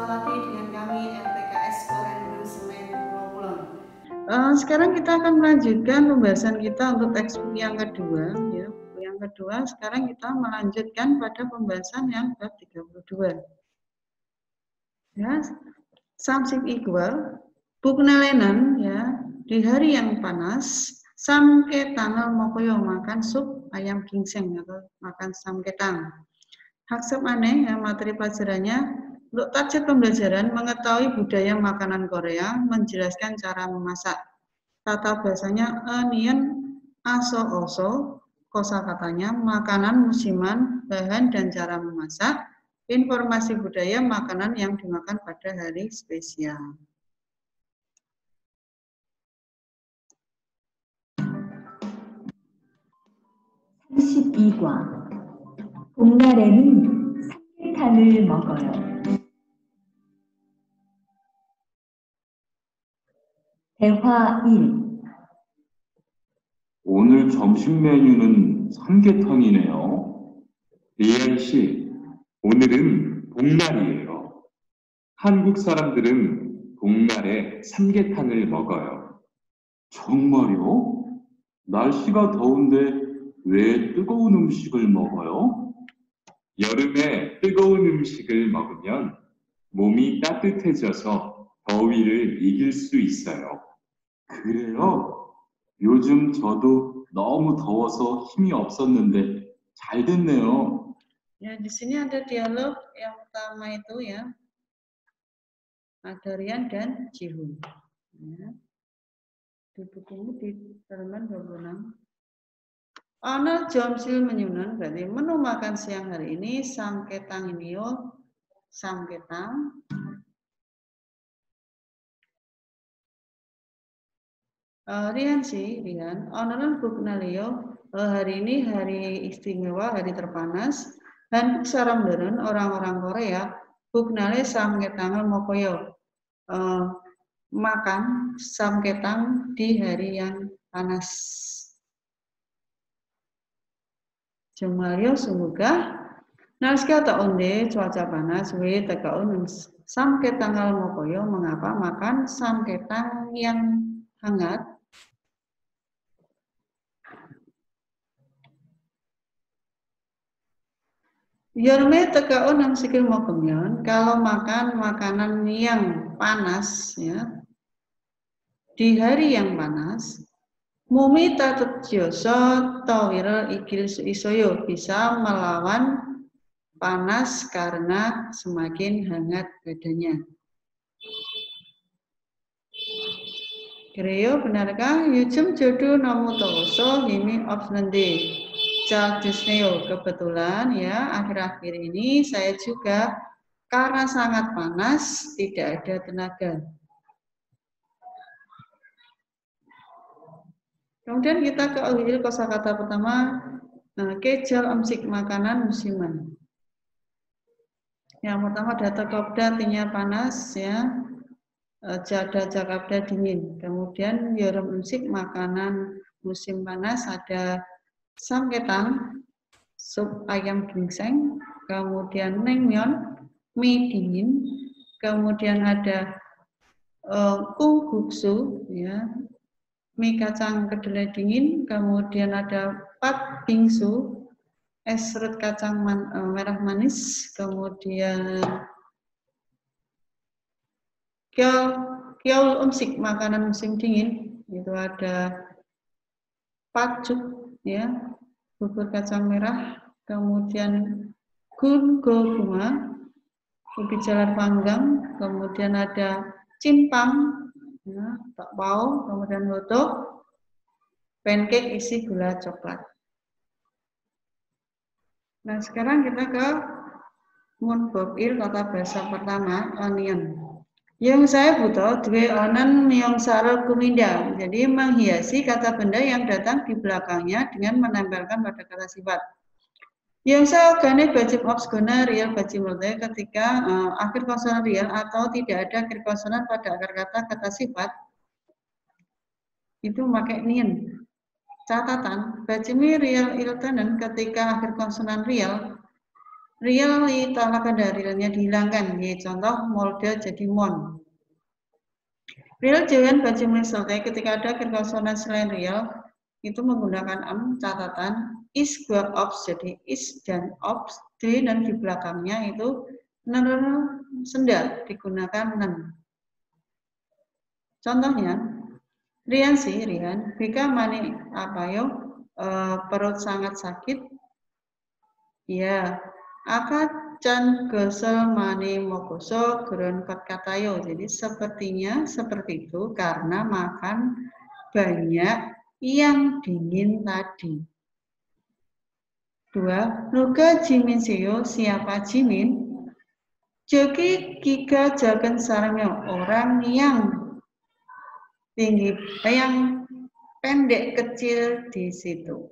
Berjumpa lagi dengan kami MTKS Korendul Semen Pulau Kulon. Sekarang kita akan melanjutkan pembahasan kita untuk textbook yang kedua. Ya. Yang kedua, sekarang kita melanjutkan pada pembahasan yang bab 32. Ya, something equal, Buknalenan ya, di hari yang panas, samke tangal mokoyo makan sup ayam ginseng atau makan samketang. Haksep aneh ya, materi pelajarannya untuk tajuk pembelajaran mengetahui budaya makanan Korea, menjelaskan cara memasak. Tata bahasanya onion, aso-oso, kosakatanya makanan musiman, bahan dan cara memasak, informasi budaya makanan yang dimakan pada hari spesial. 봄날에는 삼계탕을 먹어요. 대화 1. 오늘 점심 메뉴는 삼계탕이네요. 리안 씨, 오늘은 복날이에요. 한국 사람들은 복날에 삼계탕을 먹어요. 정말요? 날씨가 더운데 왜 뜨거운 음식을 먹어요? 여름에 뜨거운 음식을 먹으면 몸이 따뜻해져서 더위를 이길 수 있어요. 그래요? 요즘 저도 너무 더워서 힘이 없었는데 잘 됐네요. Ya, di sini ada dialog yang pertama itu ya. Ada Rian dan Jihun. Ya. Di bukumu di halaman 26. Oner Jomsil menyunan, berarti menu makan siang hari ini samketang ini yo, samketang. Rian sih, Rian. Oneran buknalio, hari ini hari istimewa, hari terpanas. Dan saramderen orang-orang Korea, buknale samketang mokoyo, makan samketang di hari yang panas. Jumalio semoga naskah tak onde cuaca panas we tekaun samketang al mokoyo mengapa makan samketang yang hangat. Yorme tekaun yang sikil mokomyon kalau makan makanan yang panas ya di hari yang panas. Mumi tatut joso tawira ikil isoyo bisa melawan panas karena semakin hangat badannya. Kreo benarkah Yujum jodoh namu toso himi opsnende Cak Disneo kebetulan ya akhir-akhir ini saya juga karena sangat panas tidak ada tenaga. Kemudian kita ke awil kosakata pertama, kejal emsik makanan musiman. Yang pertama data kopda artinya panas ya, jada jakabda dingin. Kemudian yorum emsik makanan musim panas ada samketang, sup ayam ginseng, kemudian naengmyeon, mie dingin, kemudian ada kungguksu ya. Mie kacang kedelai dingin, kemudian ada pat bingsu, es serut kacang merah manis, kemudian kiaul umsik makanan musim dingin, itu ada pacuk ya, bubur kacang merah, kemudian gun-go bunga, ubi jalar panggang, kemudian ada cimpang. Ya, bakpao, kemudian hotdog, pancake isi gula coklat. Nah sekarang kita ke munbobir kata bahasa pertama onion. Yang saya butuh dua onan miong saro kuminda. Jadi menghiasi kata benda yang datang di belakangnya dengan menempelkan pada kata sifat. Yang saya organik bajib obsgona real bajib mulai ketika akhir konsonan real atau tidak ada akhir konsonan pada akar kata sifat itu pakai nien. Catatan bajimi real iltenen ketika akhir konsonan real Real ditolak dari realnya dihilangkan. Y contoh molde jadi mon. Real jangan baca selesai ketika ada kekosongan selain real itu menggunakan catatan is gua ops jadi is dan ops d dan di belakangnya itu senda digunakan nen. Contohnya Rian Bika mani apa yo perut sangat sakit. Ya, akacan gesel mani mokoso geron katayo. Jadi sepertinya seperti itu karena makan banyak yang dingin tadi. 2. Nuga Jimin Seo, siapa Jimin? Joki Giga Jagan Sarangyo, orang yang tinggi, yang pendek kecil di situ.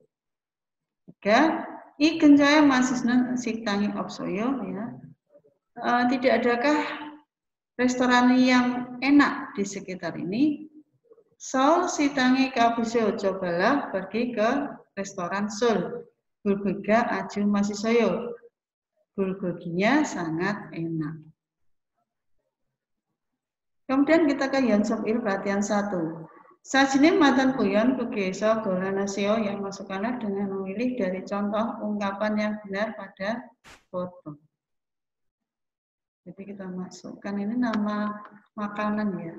3. I kencaya masisna siktangi opsoyo ya. Tidak adakah restoran yang enak di sekitar ini? Seoul sitangi kabuseo, cobalah pergi ke restoran Seoul. Bulgoga aju masisoyo. Bulgoginya sangat enak. Kemudian kita ke Yonsop Il perhatian 1. Sajine matan kuyon kugeso golanasio yang masukkanlah dengan memilih dari contoh ungkapan yang benar pada foto. Jadi kita masukkan ini nama makanan ya.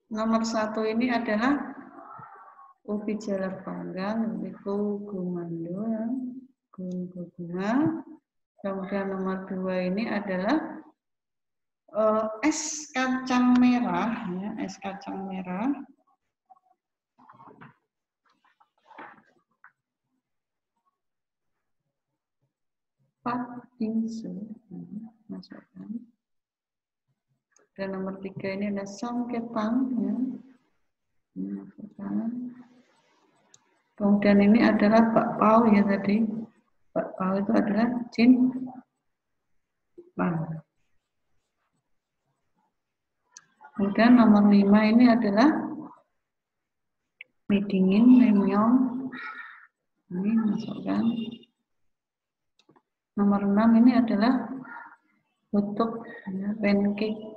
Nomor 1 ini adalah ubi jalar panggang, itu gumando, guma. Kemudian nomor 2 ini adalah es kacang merah, ya, es kacang merah. Pat bingsu, masukkan. Dan nomor 3 ini ada samketang, ya. Masukkan. Kemudian ini adalah bakpao ya tadi. Bakpao itu adalah Jepang. Kemudian nomor 5 ini adalah mie dingin, naengmyeon. Ini masukkan. Nomor 6 ini adalah hotdog, ya, pancake.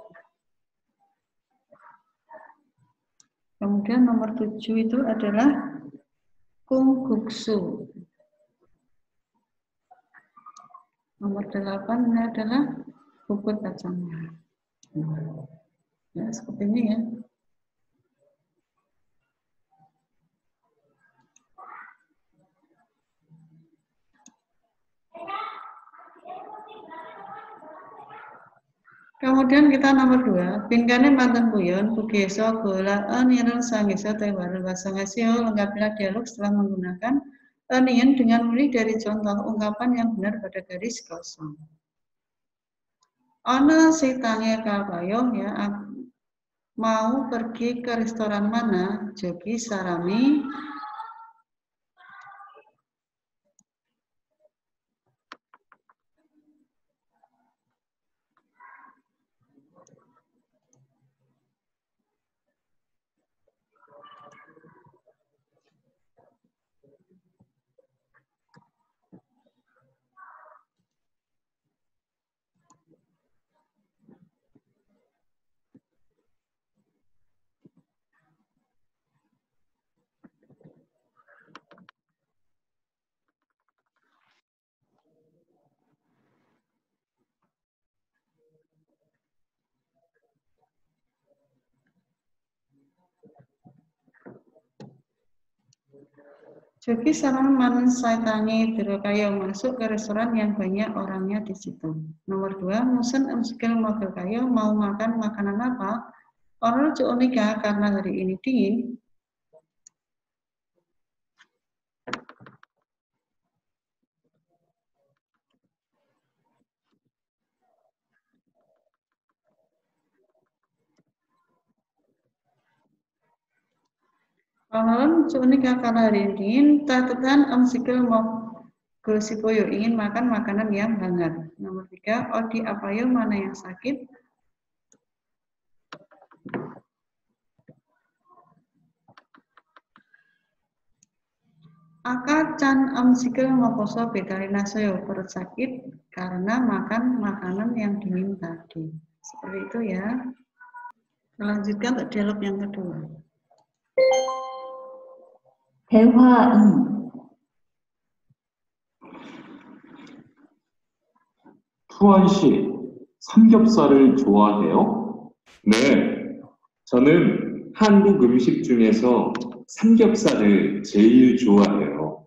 Kemudian nomor 7 itu adalah kumguksu. Nomor 8 ini adalah bubur kacang merah. Ya, seperti ini ya. Kemudian kita nomor 2, pingkane mantan kuyon, bugeso, gola, anirul, sangiso, tewaru, wasangasio, lengkapilah dialog setelah menggunakan onion dengan memilih dari contoh ungkapan yang benar pada garis kosong. Ono sitange kapayo ya, mau pergi ke restoran mana? Jogi Sarami. Jogi sama man saitangi kayo masuk ke restoran yang banyak orangnya di situ. Nomor 2, musen emskil mobil kayo mau makan makanan apa? Orang unika karena hari ini dingin. Orang unika karena hari ini dingin. Catatan emskil Gosipoyo ingin makan makanan yang hangat. Nomor 3, Odi Apayo mana yang sakit? Aka can amsikil ngoposo bekarinasoyo, perut sakit karena makan makanan yang dingin tadi. Seperti itu ya. Melanjutkan untuk dialog yang kedua. 대화 2. 투원 씨, 삼겹살을 좋아해요? 네, 저는 한국 음식 중에서 삼겹살을 제일 좋아해요.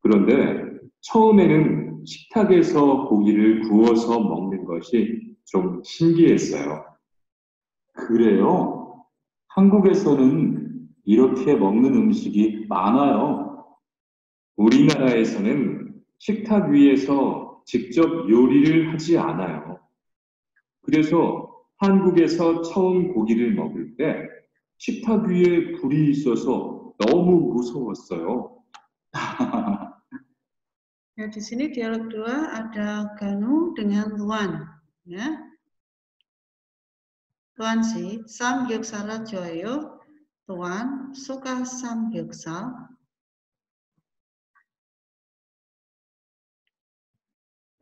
그런데 처음에는 식탁에서 고기를 구워서 먹는 것이 좀 신기했어요. 그래요? 한국에서는 이렇게 먹는 음식이 많아요. 우리나라에서는 식탁 위에서 직접 요리를 하지 않아요. 그래서 한국에서 처음 고기를 먹을 때 식탁 위에 불이 있어서 너무 무서웠어요. Ya, di sini dialog 2 ada Ganu dengan Tuan. Ya. Tuan si, samgyeopsal 좋아요. Tuan suka samgyeopsal.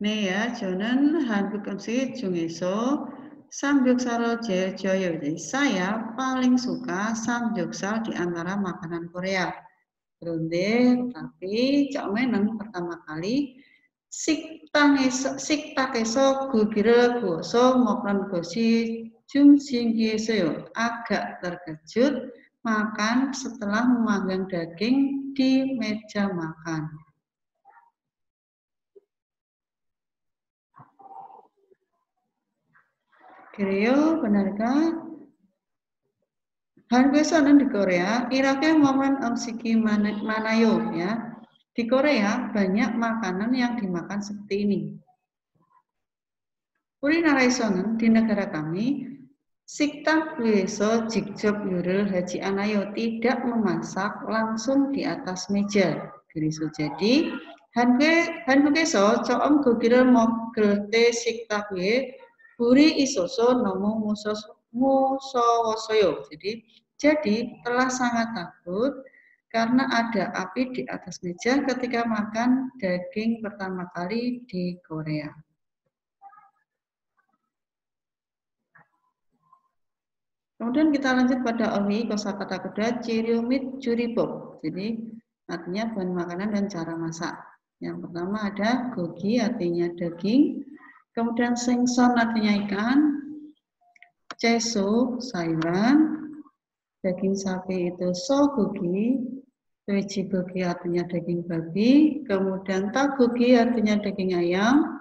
네, ya, 저는 한국 음식 중에서 samgyeopsal 제일 좋아요. Jadi saya paling suka samgyeopsal di antara makanan Korea. 그런데 tapi 처음에는 pertama kali 식탁에서 고기를 구워서 먹는 것이 좀 신기했어요. Agak terkejut makan setelah memanggang daging di meja makan. 그래요, benarkah? 한국에서는 di Korea 이렇게 먹는 음식이 많아요, ya. Di Korea banyak makanan yang dimakan seperti ini. 우리나라에서는 di negara kami 식탁 위에서 직접 요리를 하지 않아요. Tidak memasak langsung di atas meja. 그래서 jadi 한국에서 처음 고기를 먹을 때 식탁 위에 불이 있어서 너무 musowosoyo. Jadi telah sangat takut karena ada api di atas meja ketika makan daging pertama kali di Korea. Kemudian kita lanjut pada ohi kosakata kedua ciriumit juribok. Jadi artinya bahan makanan dan cara masak. Yang pertama ada gogi artinya daging, kemudian sengson artinya ikan, ceso sayuran, daging sapi itu sogogi, gogi artinya daging babi, kemudian tagogi artinya daging ayam,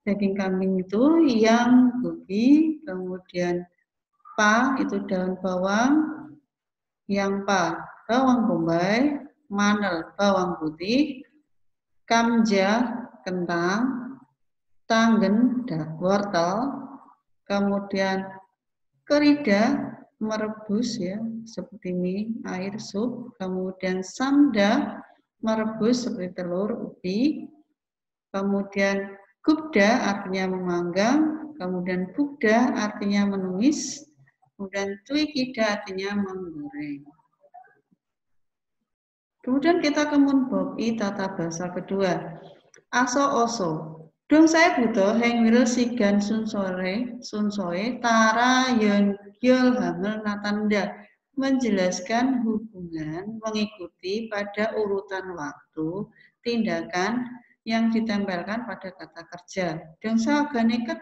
daging kambing itu yang gogi, kemudian pa itu daun bawang, yang pa bawang bombay, manel bawang putih, kamja kentang, tanggen wortel, kemudian kerida merebus ya seperti mie air sup, kemudian samda merebus seperti telur ubi, kemudian kubda artinya memanggang, kemudian bugda artinya menumis, kemudian tuikida artinya menggoreng. Kemudian kita ke munboki tata bahasa kedua. Aso oso. Dong saya butuh heng wirel sigan sunsoe tara yon gyol hamel natanda, menjelaskan hubungan mengikuti pada urutan waktu tindakan yang ditempelkan pada kata kerja. Dong saya ganiket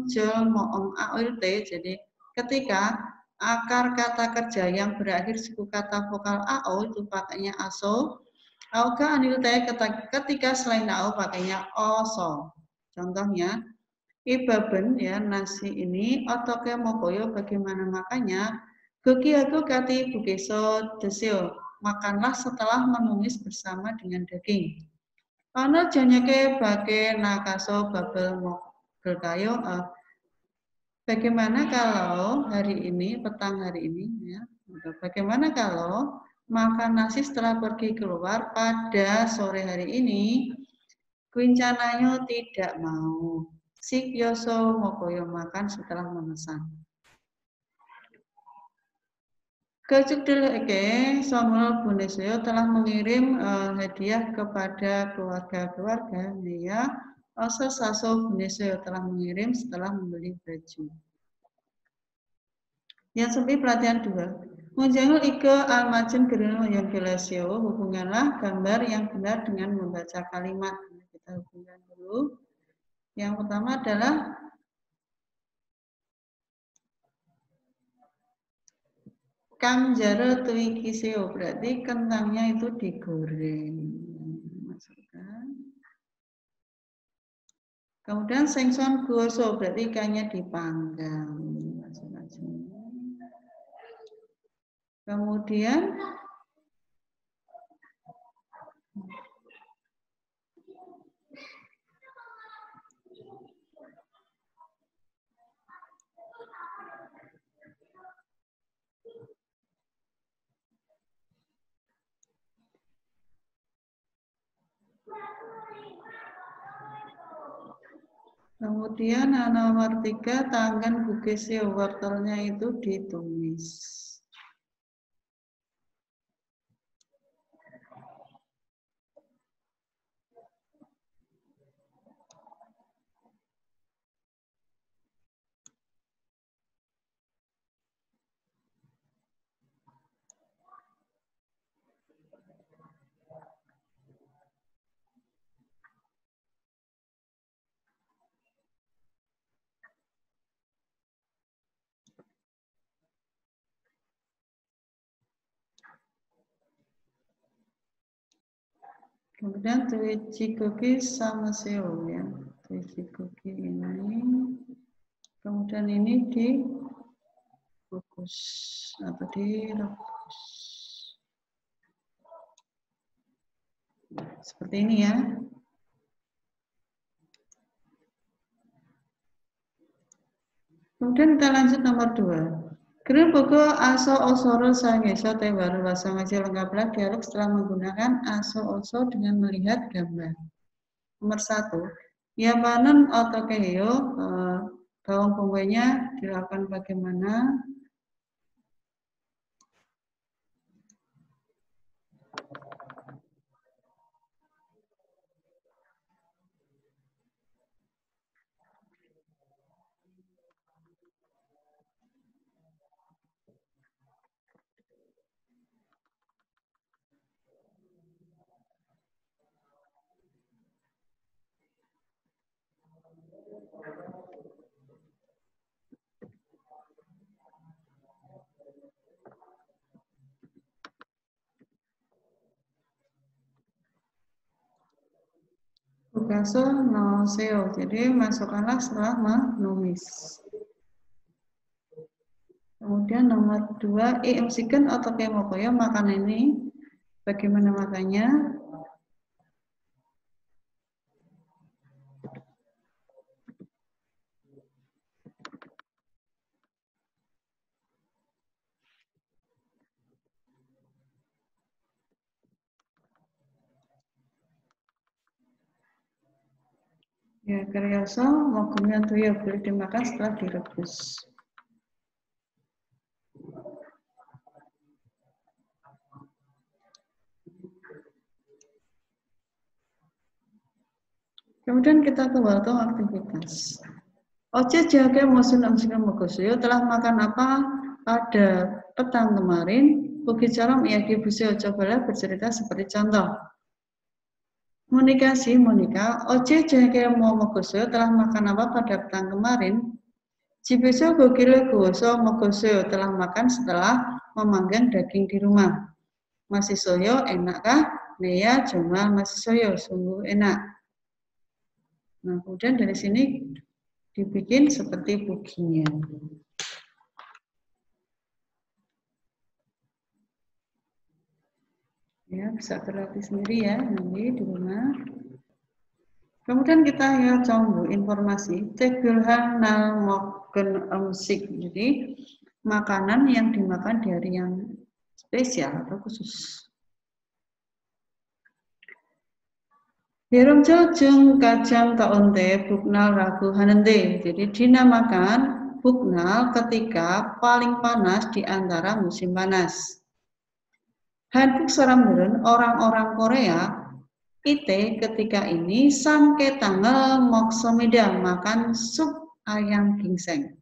jol moom aul te. Jadi ketika akar kata kerja yang berakhir suku kata vokal ao itu pakainya aso. Auka anil te ketika selain ao pakainya oso. Contohnya, ibaben ya nasi ini otoke mokoyo bagaimana makannya? Gogi aku kati bukeso desio. Makanlah setelah menumis bersama dengan daging. Ono jonyake bage nakaso babel mogel kayo. Bagaimana kalau hari ini, petang hari ini, ya, bagaimana kalau makan nasi setelah pergi keluar pada sore hari ini? Quincananyo tidak mau. Sikyoso mokoyo makan setelah memesan. Kecukdileke Samuel Buneseo telah mengirim hadiah kepada keluarga-keluarga. Dia Oso Saso Buneseo telah mengirim setelah membeli baju. Yang sempit pelatihan 2. Munjangul ike almajun gerino yang gelesio. Hubunganlah gambar yang benar dengan membaca kalimat. Kita hubungkan dulu. Yang pertama adalah Kang jaro tui kiseo, berarti kentangnya itu digoreng. Masukkan. Kemudian sengson guoso, berarti ikannya dipanggang. Masukkan sini. Kemudian nomor 3 tangan bukesio, wortelnya itu ditumis. Kemudian tuichikoki sama seo ya. Tuichikoki ini. Kemudian ini dikukus atau direbus. Seperti ini ya. Kemudian kita lanjut nomor 2. Keren poko aso osoro sangeso tebaru bahasa ngaji lengkaplah dialog setelah menggunakan aso oso dengan melihat gambar. Nomor 1. Yabanan otokeyo, bawang bombaynya dilakukan bagaimana? Bukaso no seo, jadi masukkanlah setelah menumis. Kemudian nomor 2, emsiken atau kemokoyo makan ini bagaimana makannya? Ya, karyoso mokumnya tuh ya boleh dimakan setelah direbus. Kemudian kita ke waktu aktivitas. Oce jaga musim amsikan mogosuyo telah makan apa pada petang kemarin? Bukit Carom Iyaki Buseo, cobalah bercerita seperti contoh. Monika, Oce jaga mogosuyo telah makan apa pada petang kemarin? Cibeso gokile guoso mogosuyo telah makan setelah memanggang daging di rumah. Masih soyo enakkah? Nea cuma masih soyo, sungguh enak. Nah, kemudian dari sini dibikin seperti buginya. Ya, bisa berlatih sendiri ya nanti di rumah. Kemudian kita ya coba informasi tegulhan nal moken musik. Jadi makanan yang dimakan di hari yang spesial atau khusus. Yerum jung kajang taonte buknal ragu hanende. Jadi dinamakan buknal ketika paling panas di antara musim panas. Hanbuk saramderen orang-orang Korea ite ketika ini samke tanggal moksomida makan sup ayam ginseng.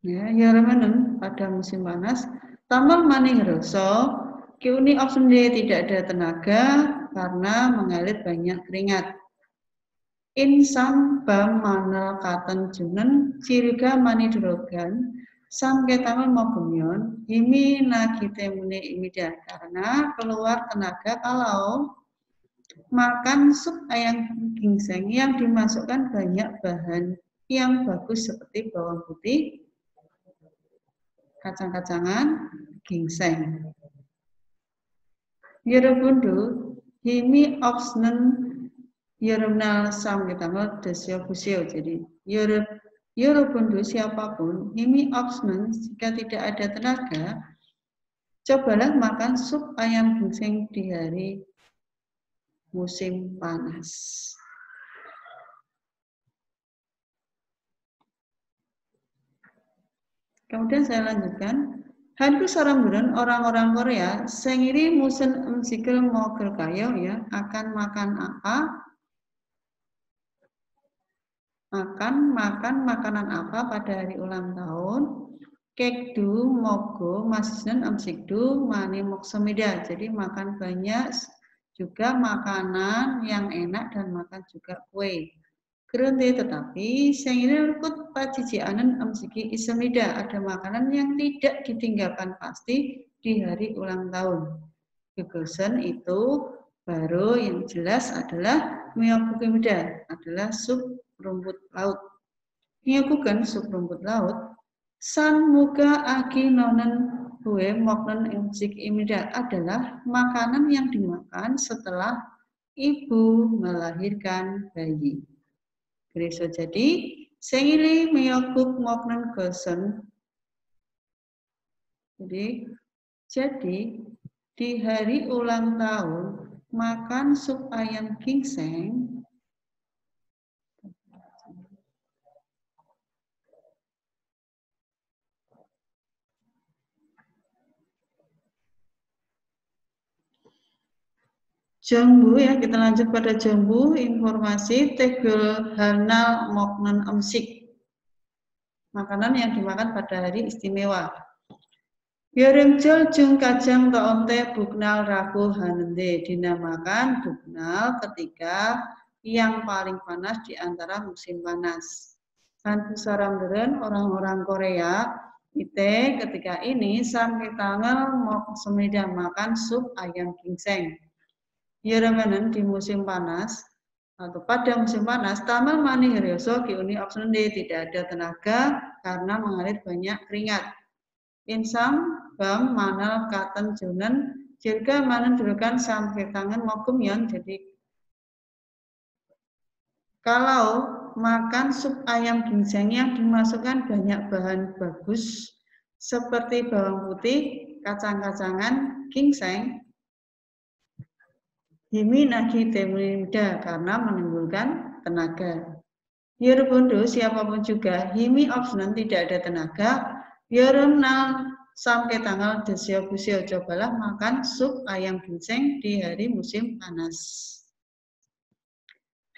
Ya, Yaramanen pada musim panas, tambal maning roso, kiuni opsende tidak ada tenaga karena mengalir banyak keringat. Insan bam manal katan junen, cirga mani drogan, samke tamal mogumyon, imi nagite mune imida karena keluar tenaga kalau makan sup ayam ginseng yang dimasukkan banyak bahan yang bagus seperti bawang putih, kacang-kacangan, ginseng. Yerebundu, himi opsnen yeremnal sam kita mau desio busio. Jadi yerebundu siapapun, himi opsnen jika tidak ada tenaga, cobalah makan sup ayam ginseng di hari musim panas. Kemudian saya lanjutkan. Hanku saramburan orang-orang Korea sengiri musen emsikil mogel kayo ya akan makan apa? Akan makan makanan apa pada hari ulang tahun? Kekdu mogo masisen emsikdu mani moksomida. Jadi makan banyak juga makanan yang enak dan makan juga kue. Kerente tetapi sengiri rukut pacijianen emsiki isemida, ada makanan yang tidak ditinggalkan pasti di hari ulang tahun. Gegosen itu baru yang jelas adalah miyokukimida, adalah sup rumput laut. Miyokukan sup rumput laut, san muga aki nonen kue moknen emsik imida adalah makanan yang dimakan setelah ibu melahirkan bayi. Gereso jadi sengili meyokuk moknen gosen. Jadi di hari ulang tahun makan sup ayam ginseng jambu ya, kita lanjut pada jambu. Informasi tegul hanal moknen emsik, makanan yang dimakan pada hari istimewa. Biaremjol jung kajang toonte buknal ragu hanende, dinamakan buknal ketika yang paling panas di antara musim panas. Hantu saramderen orang-orang Korea ite ketika ini sampai tanggal moksomida makan sup ayam ginseng. Yeramanen di musim panas atau pada musim panas, tamal mani heryoso kiuni opsende tidak ada tenaga karena mengalir banyak keringat. Insam bam manal katen junen jirga manen dulukan sampai tangan mogumyon. Jadi kalau makan sup ayam ginseng yang dimasukkan banyak bahan bagus seperti bawang putih, kacang-kacangan, ginseng, himi nagi temida karena menimbulkan tenaga. Yerubundo siapapun juga himi opsionan tidak ada tenaga. Yeremnal sampai tanggal desio busio, cobalah makan sup ayam ginseng di hari musim panas.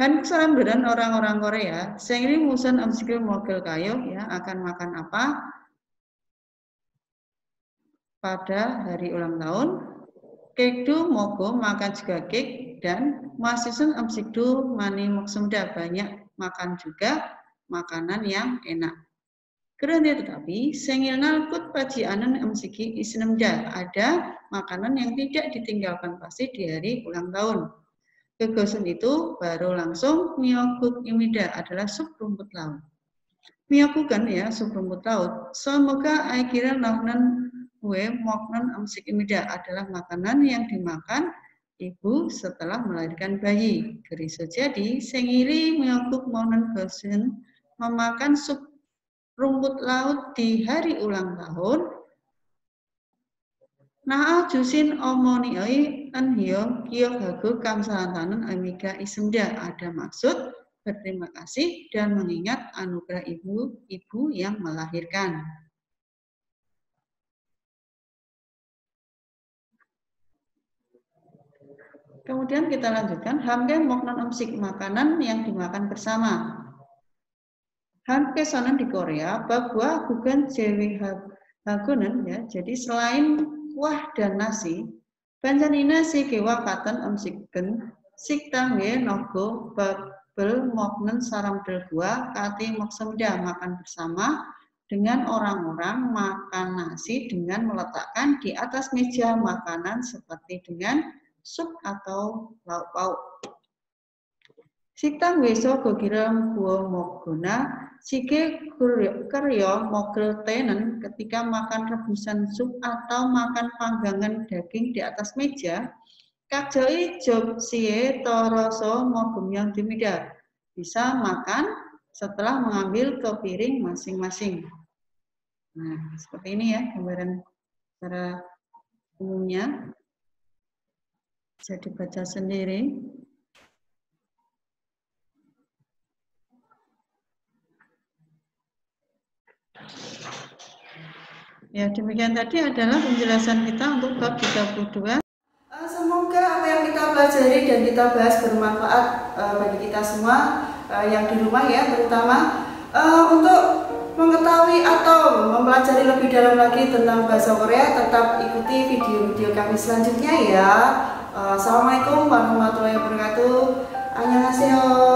Han saramberan orang-orang Korea, sengri musen amsikil mogel kayo ya akan makan apa pada hari ulang tahun? Kekdu mogo makan juga kek dan masisen amsikdu mani moksumda banyak makan juga makanan yang enak. Kerana tetapi sengilnal kut pajianan amsiki isnemda, ada makanan yang tidak ditinggalkan pasti di hari ulang tahun. Kegosen itu baru langsung miyokuk imida adalah sup rumput laut. Miyokukan ya sup rumput laut. Semoga aikira nahnan kue moknan amsik imida adalah makanan yang dimakan ibu setelah melahirkan bayi. Geriso jadi sengili miyokuk moknan gosen memakan sup rumput laut di hari ulang tahun. Naa jusin omonioi anhyo kiyogago kamsahantanen amiga isemda. Ada maksud berterima kasih dan mengingat anugerah ibu yang melahirkan. Kemudian kita lanjutkan hamke moknon umsik, makanan yang dimakan bersama. Hamke sonen di Korea bahwa bukan jewi hagunen ya. Jadi selain kuah dan nasi, banjanina si kewa katan umsiken siktangwe nogo babel moknen saram delgua kati moksemda, makan bersama dengan orang-orang makan nasi dengan meletakkan di atas meja makanan seperti dengan sup atau lauk pauk. Siktang weso gogiram buah mogona sige keryo mogel tenen, ketika makan rebusan sup atau makan panggangan daging di atas meja. Kakjoi job sie toroso mogum yang dimida, bisa makan setelah mengambil ke piring masing-masing. Nah, seperti ini ya gambaran secara umumnya. Bisa dibaca sendiri. Ya, demikian tadi adalah penjelasan kita untuk bab 32. Semoga apa yang kita pelajari dan kita bahas bermanfaat bagi kita semua yang di rumah ya, terutama untuk mengetahui atau mempelajari lebih dalam lagi tentang bahasa Korea. Tetap ikuti video-video kami selanjutnya ya. Assalamualaikum warahmatullahi wabarakatuh. Annyeonghaseyo.